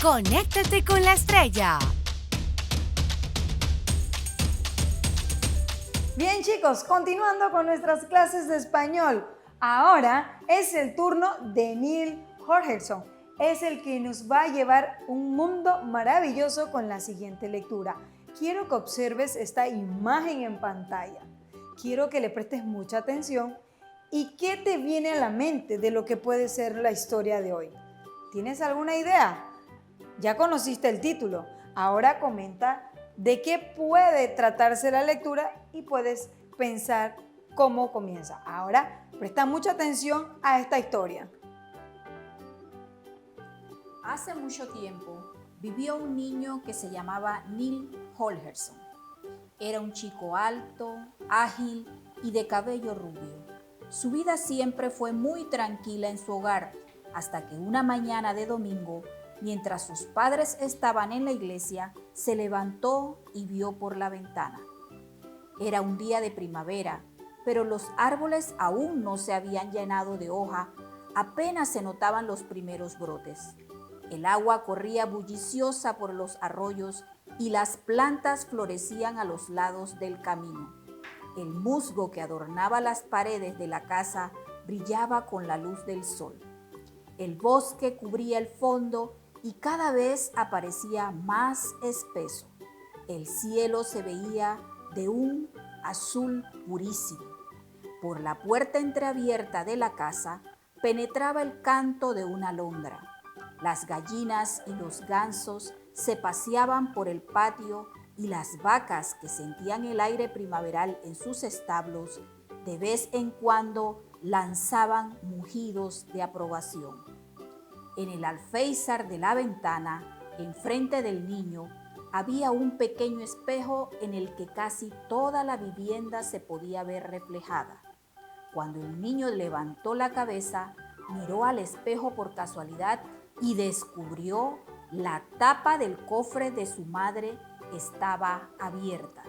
Conéctate con la estrella. Bien chicos, continuando con nuestras clases de español. Ahora es el turno de Neil Holgersson. Es el que nos va a llevar un mundo maravilloso con la siguiente lectura. Quiero que observes esta imagen en pantalla. Quiero que le prestes mucha atención. ¿Y qué te viene a la mente de lo que puede ser la historia de hoy? ¿Tienes alguna idea? Ya conociste el título. Ahora comenta de qué puede tratarse la lectura y puedes pensar cómo comienza. Ahora presta mucha atención a esta historia. Hace mucho tiempo vivió un niño que se llamaba Neil Holgersson. Era un chico alto, ágil y de cabello rubio. Su vida siempre fue muy tranquila en su hogar, hasta que una mañana de domingo, mientras sus padres estaban en la iglesia, se levantó y vio por la ventana. Era un día de primavera, pero los árboles aún no se habían llenado de hoja, apenas se notaban los primeros brotes. El agua corría bulliciosa por los arroyos y las plantas florecían a los lados del camino. El musgo que adornaba las paredes de la casa brillaba con la luz del sol. El bosque cubría el fondo y cada vez aparecía más espeso. El cielo se veía de un azul purísimo. Por la puerta entreabierta de la casa penetraba el canto de una alondra. Las gallinas y los gansos se paseaban por el patio y las vacas que sentían el aire primaveral en sus establos de vez en cuando lanzaban mugidos de aprobación. En el alféizar de la ventana, enfrente del niño, había un pequeño espejo en el que casi toda la vivienda se podía ver reflejada. Cuando el niño levantó la cabeza, miró al espejo por casualidad y descubrió la tapa del cofre de su madre estaba abierta.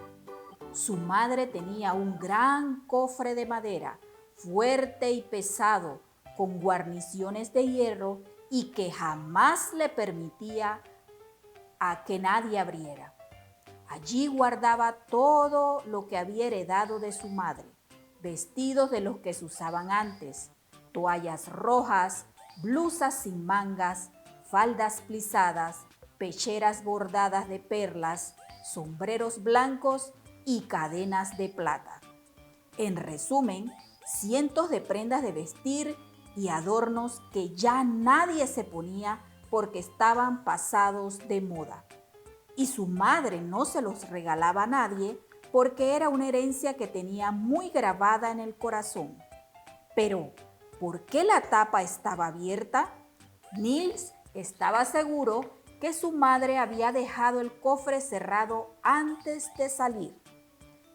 Su madre tenía un gran cofre de madera, fuerte y pesado, con guarniciones de hierro y que jamás le permitía a que nadie abriera. Allí guardaba todo lo que había heredado de su madre, vestidos de los que se usaban antes, toallas rojas, blusas sin mangas, faldas plisadas, pecheras bordadas de perlas, sombreros blancos y cadenas de plata. En resumen, cientos de prendas de vestir y adornos que ya nadie se ponía porque estaban pasados de moda. Y su madre no se los regalaba a nadie porque era una herencia que tenía muy grabada en el corazón. Pero, ¿por qué la tapa estaba abierta? Niels estaba seguro que su madre había dejado el cofre cerrado antes de salir.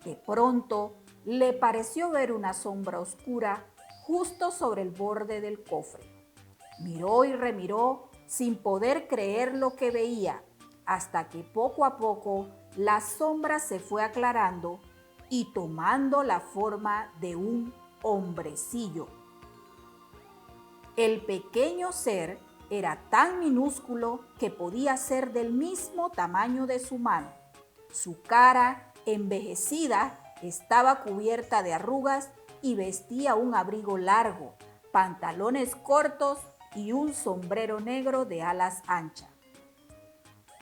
De pronto, le pareció ver una sombra oscura justo sobre el borde del cofre. Miró y remiró sin poder creer lo que veía, hasta que poco a poco la sombra se fue aclarando y tomando la forma de un hombrecillo. El pequeño ser era tan minúsculo que podía ser del mismo tamaño de su mano. Su cara, envejecida, estaba cubierta de arrugas y vestía un abrigo largo, pantalones cortos y un sombrero negro de alas anchas.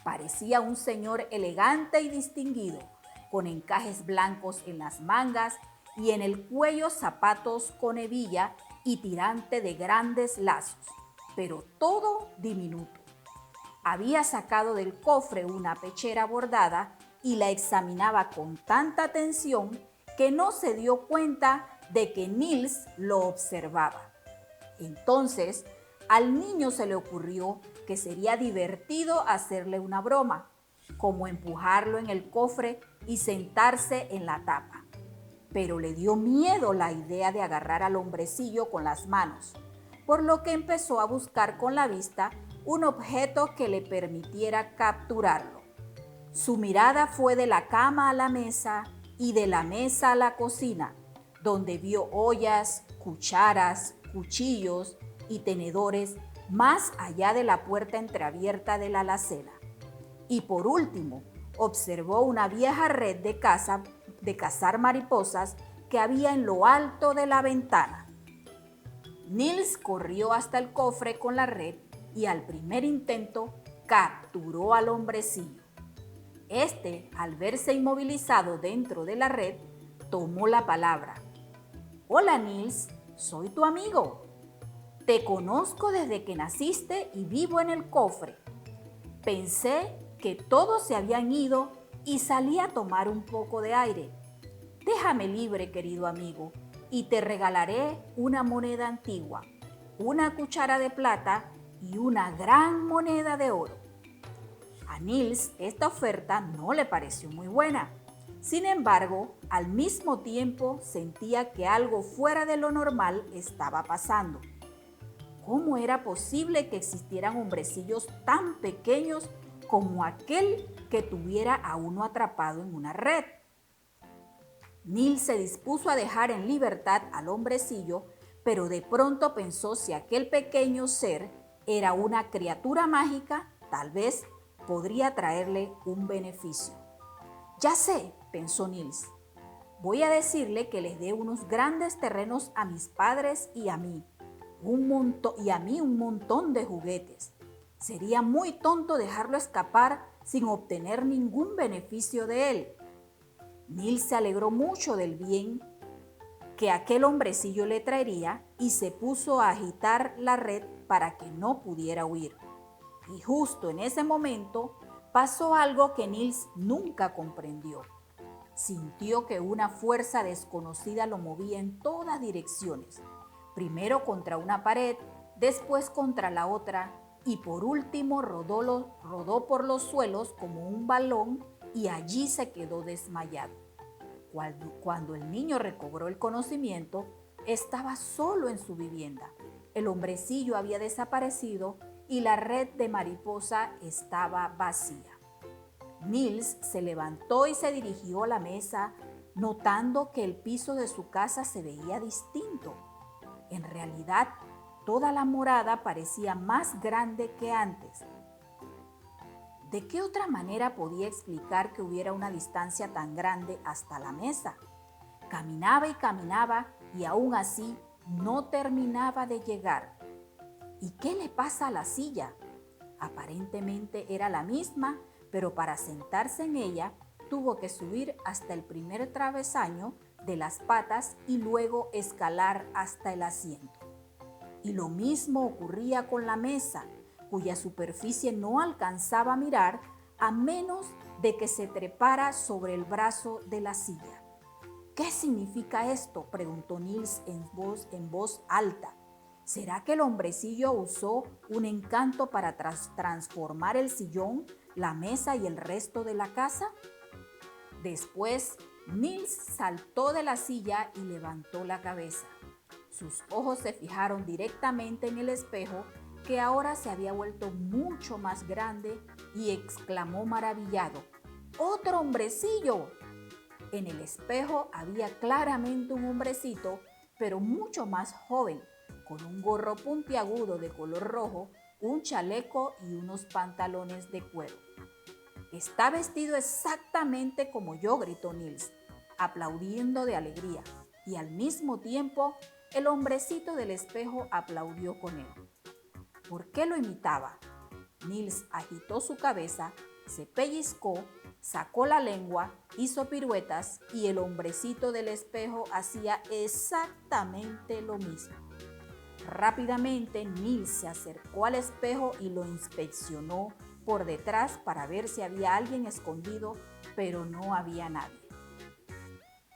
Parecía un señor elegante y distinguido, con encajes blancos en las mangas y en el cuello zapatos con hebilla y tirante de grandes lazos, pero todo diminuto. Había sacado del cofre una pechera bordada y la examinaba con tanta atención que no se dio cuenta de que Niels lo observaba. Entonces, al niño se le ocurrió que sería divertido hacerle una broma, como empujarlo en el cofre y sentarse en la tapa. Pero le dio miedo la idea de agarrar al hombrecillo con las manos, por lo que empezó a buscar con la vista un objeto que le permitiera capturarlo. Su mirada fue de la cama a la mesa y de la mesa a la cocina, donde vio ollas, cucharas, cuchillos y tenedores más allá de la puerta entreabierta de la alacena. Y por último, observó una vieja red de cazar mariposas que había en lo alto de la ventana. Niels corrió hasta el cofre con la red y al primer intento capturó al hombrecillo. Este, al verse inmovilizado dentro de la red, tomó la palabra. «Hola, Niels, soy tu amigo. Te conozco desde que naciste y vivo en el cofre. Pensé que todos se habían ido y salí a tomar un poco de aire. Déjame libre, querido amigo, y te regalaré una moneda antigua, una cuchara de plata y una gran moneda de oro». A Niels esta oferta no le pareció muy buena. Sin embargo, al mismo tiempo sentía que algo fuera de lo normal estaba pasando. ¿Cómo era posible que existieran hombrecillos tan pequeños como aquel que tuviera a uno atrapado en una red? Niels se dispuso a dejar en libertad al hombrecillo, pero de pronto pensó si aquel pequeño ser era una criatura mágica, tal vez podría traerle un beneficio. «Ya sé», pensó Niels, «voy a decirle que les dé unos grandes terrenos a mis padres y a mí, un montón de juguetes. Sería muy tonto dejarlo escapar sin obtener ningún beneficio de él». Niels se alegró mucho del bien que aquel hombrecillo le traería y se puso a agitar la red para que no pudiera huir. Y justo en ese momento pasó algo que Niels nunca comprendió. Sintió que una fuerza desconocida lo movía en todas direcciones, primero contra una pared, después contra la otra y por último rodó por los suelos como un balón y allí se quedó desmayado. Cuando el niño recobró el conocimiento, estaba solo en su vivienda. El hombrecillo había desaparecido y la red de mariposa estaba vacía. Niels se levantó y se dirigió a la mesa, notando que el piso de su casa se veía distinto. En realidad, toda la morada parecía más grande que antes. ¿De qué otra manera podía explicar que hubiera una distancia tan grande hasta la mesa? Caminaba y caminaba y aún así no terminaba de llegar. ¿Y qué le pasa a la silla? Aparentemente era la misma, pero para sentarse en ella tuvo que subir hasta el primer travesaño de las patas y luego escalar hasta el asiento. Y lo mismo ocurría con la mesa, cuya superficie no alcanzaba a mirar a menos de que se trepara sobre el brazo de la silla. «¿Qué significa esto?», preguntó Niels en voz alta. ¿Será que el hombrecillo usó un encanto para transformar el sillón, la mesa y el resto de la casa? Después, Niels saltó de la silla y levantó la cabeza. Sus ojos se fijaron directamente en el espejo, que ahora se había vuelto mucho más grande, y exclamó maravillado: «¡Otro hombrecillo!». En el espejo había claramente un hombrecito, pero mucho más joven, con un gorro puntiagudo de color rojo, un chaleco y unos pantalones de cuero. «Está vestido exactamente como yo», gritó Niels, aplaudiendo de alegría, y al mismo tiempo el hombrecito del espejo aplaudió con él. ¿Por qué lo imitaba? Niels agitó su cabeza, se pellizcó, sacó la lengua, hizo piruetas y el hombrecito del espejo hacía exactamente lo mismo. Rápidamente Niels se acercó al espejo y lo inspeccionó por detrás para ver si había alguien escondido, pero no había nadie.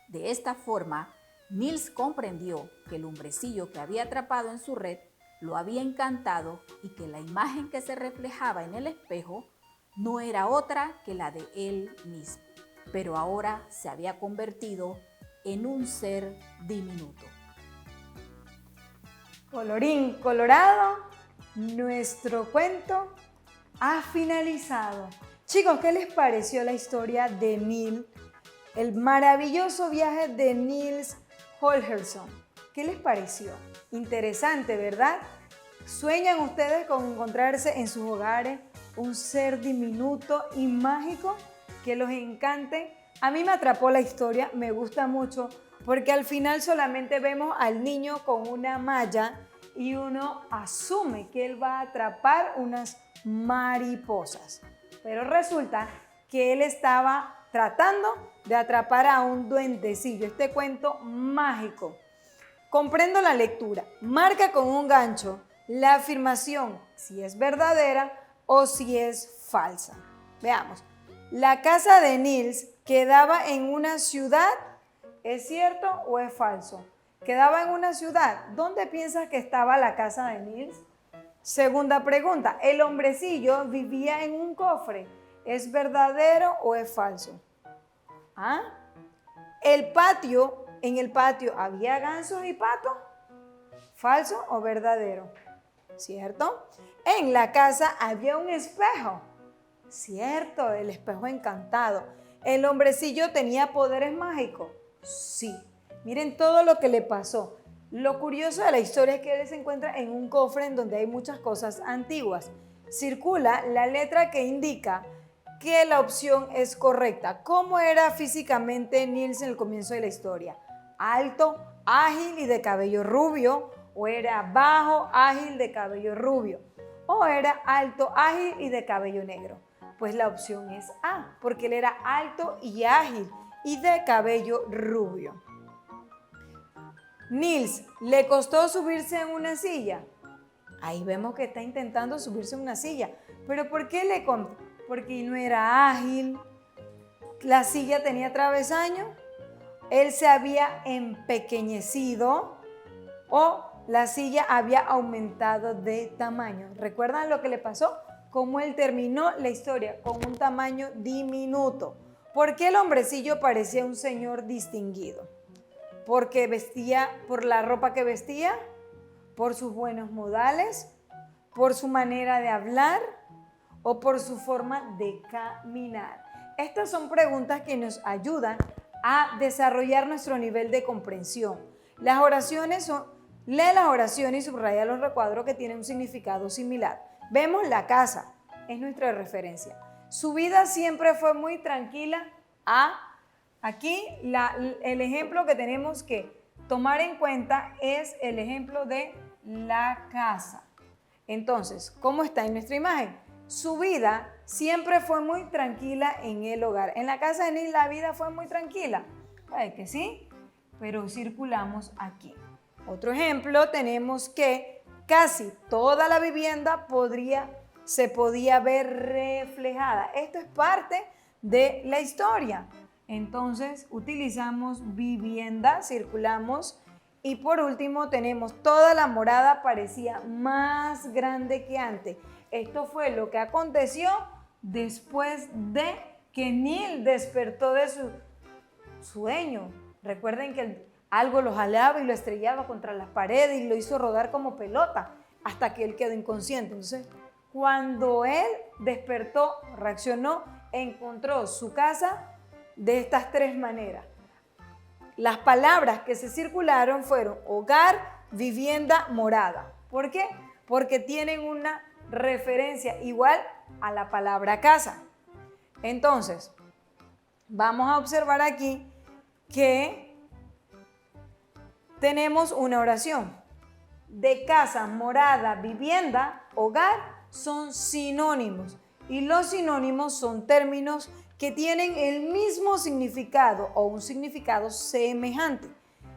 De esta forma, Niels comprendió que el hombrecillo que había atrapado en su red lo había encantado y que la imagen que se reflejaba en el espejo no era otra que la de él mismo, pero ahora se había convertido en un ser diminuto. Colorín colorado, nuestro cuento ha finalizado. Chicos, ¿qué les pareció la historia de Niels? El maravilloso viaje de Niels Holgersson. ¿Qué les pareció? Interesante, ¿verdad? ¿Sueñan ustedes con encontrarse en sus hogares un ser diminuto y mágico que los encante? A mí me atrapó la historia, me gusta mucho, porque al final solamente vemos al niño con una malla y uno asume que él va a atrapar unas mariposas. Pero resulta que él estaba tratando de atrapar a un duendecillo, este cuento mágico. Comprendo la lectura, marca con un gancho la afirmación si es verdadera o si es falsa. Veamos, la casa de Niels quedaba en una ciudad, ¿es cierto o es falso? Quedaba en una ciudad. ¿Dónde piensas que estaba la casa de Niels? Segunda pregunta, ¿el hombrecillo vivía en un cofre? ¿Es verdadero o es falso? ¿Ah? ¿En el patio había gansos y patos? ¿Falso o verdadero? ¿Cierto? En la casa había un espejo. ¿Cierto? El espejo encantado. ¿El hombrecillo tenía poderes mágicos? Sí. Miren todo lo que le pasó. Lo curioso de la historia es que él se encuentra en un cofre en donde hay muchas cosas antiguas. Circula la letra que indica que la opción es correcta. ¿Cómo era físicamente Niels en el comienzo de la historia? ¿Alto, ágil y de cabello rubio? ¿O era bajo, ágil, de cabello rubio? ¿O era alto, ágil y de cabello negro? Pues la opción es A, porque él era alto y ágil y de cabello rubio. Niels, ¿le costó subirse en una silla? Ahí vemos que está intentando subirse en una silla. ¿Pero por qué le costó? Porque no era ágil, la silla tenía travesaño, él se había empequeñecido o la silla había aumentado de tamaño. ¿Recuerdan lo que le pasó? Cómo él terminó la historia con un tamaño diminuto. ¿Por qué el hombrecillo parecía un señor distinguido? ¿Porque vestía, por la ropa que vestía? ¿Por sus buenos modales? ¿Por su manera de hablar? ¿O por su forma de caminar? Estas son preguntas que nos ayudan a desarrollar nuestro nivel de comprensión. Las oraciones son, lee las oraciones y subraya los recuadros que tienen un significado similar. Vemos la casa, es nuestra referencia. Su vida siempre fue muy tranquila. Aquí el ejemplo que tenemos que tomar en cuenta es el ejemplo de la casa. Entonces, ¿cómo está en nuestra imagen? Su vida siempre fue muy tranquila en el hogar. En la casa de Niels la vida fue muy tranquila. Puede que sí, pero circulamos aquí. Otro ejemplo, tenemos que casi toda la vivienda se podía ver reflejada. Esto es parte de la historia. Entonces, utilizamos vivienda, circulamos. Y por último, tenemos toda la morada parecía más grande que antes. Esto fue lo que aconteció después de que Niels despertó de su sueño. Recuerden que algo lo jalaba y lo estrellaba contra las paredes y lo hizo rodar como pelota hasta que él quedó inconsciente. Entonces, cuando él despertó, reaccionó, encontró su casa de estas tres maneras. Las palabras que se circularon fueron hogar, vivienda, morada. ¿Por qué? Porque tienen una referencia igual a la palabra casa. Entonces, vamos a observar aquí que tenemos una oración. De casa, morada, vivienda, hogar son sinónimos. Y los sinónimos son términos que tienen el mismo significado o un significado semejante.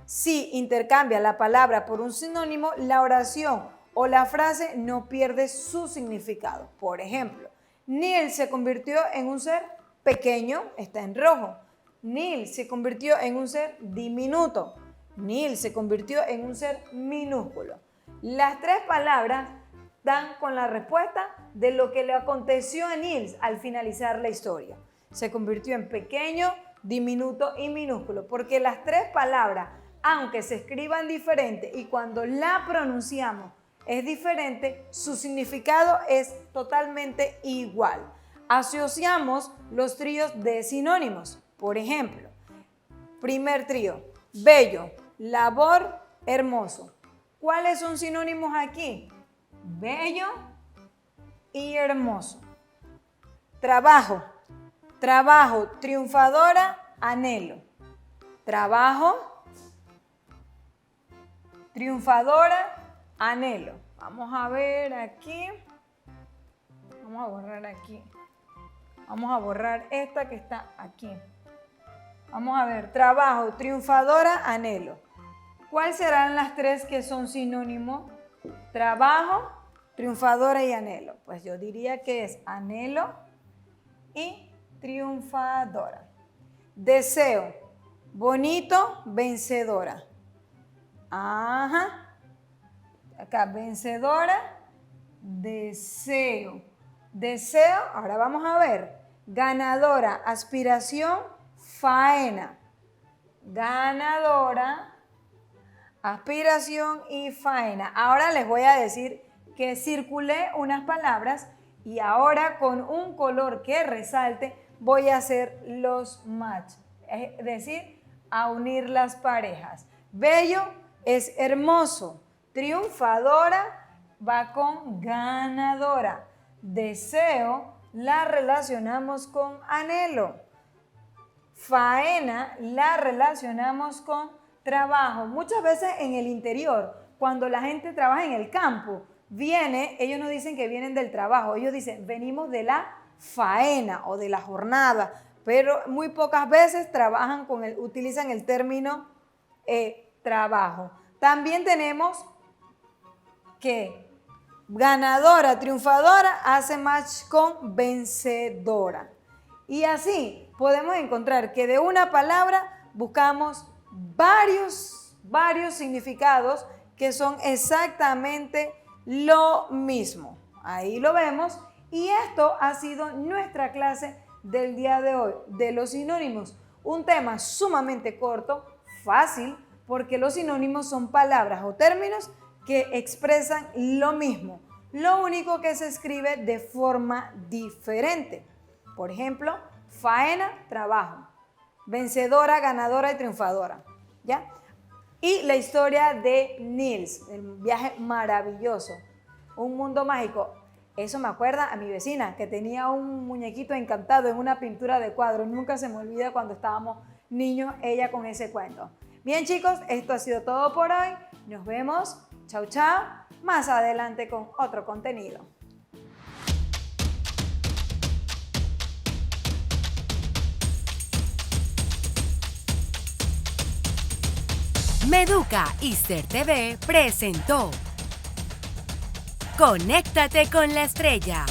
Si intercambia la palabra por un sinónimo, la oración o la frase no pierde su significado. Por ejemplo, Niels se convirtió en un ser pequeño, está en rojo. Niels se convirtió en un ser diminuto. Niels se convirtió en un ser minúsculo. Las tres palabras dan con la respuesta de lo que le aconteció a Niels al finalizar la historia. Se convirtió en pequeño, diminuto y minúsculo, porque las tres palabras, aunque se escriban diferente y cuando la pronunciamos es diferente, su significado es totalmente igual. Asociamos los tríos de sinónimos. Por ejemplo, primer trío, bello, labor, hermoso. ¿Cuáles son sinónimos aquí? bello y hermoso. Trabajo, trabajo, triunfadora, anhelo. Trabajo, triunfadora, anhelo. Vamos a ver aquí. Vamos a borrar aquí. Vamos a borrar esta que está aquí. Vamos a ver, trabajo, triunfadora, anhelo. ¿Cuáles serán las tres que son sinónimos? Trabajo, triunfadora y anhelo. Pues yo diría que es anhelo y triunfadora. Deseo, bonito, vencedora. Ajá. Acá, vencedora, deseo. Deseo, ahora vamos a ver. Ganadora, aspiración, faena. Ganadora, aspiración y faena. Ahora les voy a decir que circulé unas palabras y ahora con un color que resalte voy a hacer los match. Es decir, a unir las parejas. Bello es hermoso. Triunfadora va con ganadora. Deseo la relacionamos con anhelo. Faena la relacionamos con trabajo. Muchas veces en el interior, cuando la gente trabaja en el campo, ellos no dicen que vienen del trabajo, ellos dicen venimos de la faena o de la jornada, pero muy pocas veces utilizan el término trabajo. También tenemos que ganadora, triunfadora hace match con vencedora. Y así podemos encontrar que de una palabra buscamos varios significados que son exactamente lo mismo. Ahí lo vemos. Y esto ha sido nuestra clase del día de hoy, de los sinónimos. Un tema sumamente corto, fácil, porque los sinónimos son palabras o términos que expresan lo mismo. Lo único que se escribe de forma diferente. Por ejemplo, faena, trabajo. Vencedora, ganadora y triunfadora. ¿Ya? Y la historia de Nils, el viaje maravilloso. Un mundo mágico. Eso me acuerda a mi vecina, que tenía un muñequito encantado en una pintura de cuadro. Nunca se me olvida cuando estábamos niños, ella con ese cuento. Bien, chicos, esto ha sido todo por hoy. Nos vemos. Chau, chau. Más adelante con otro contenido. Meduca Easter TV presentó Conéctate con la Estrella.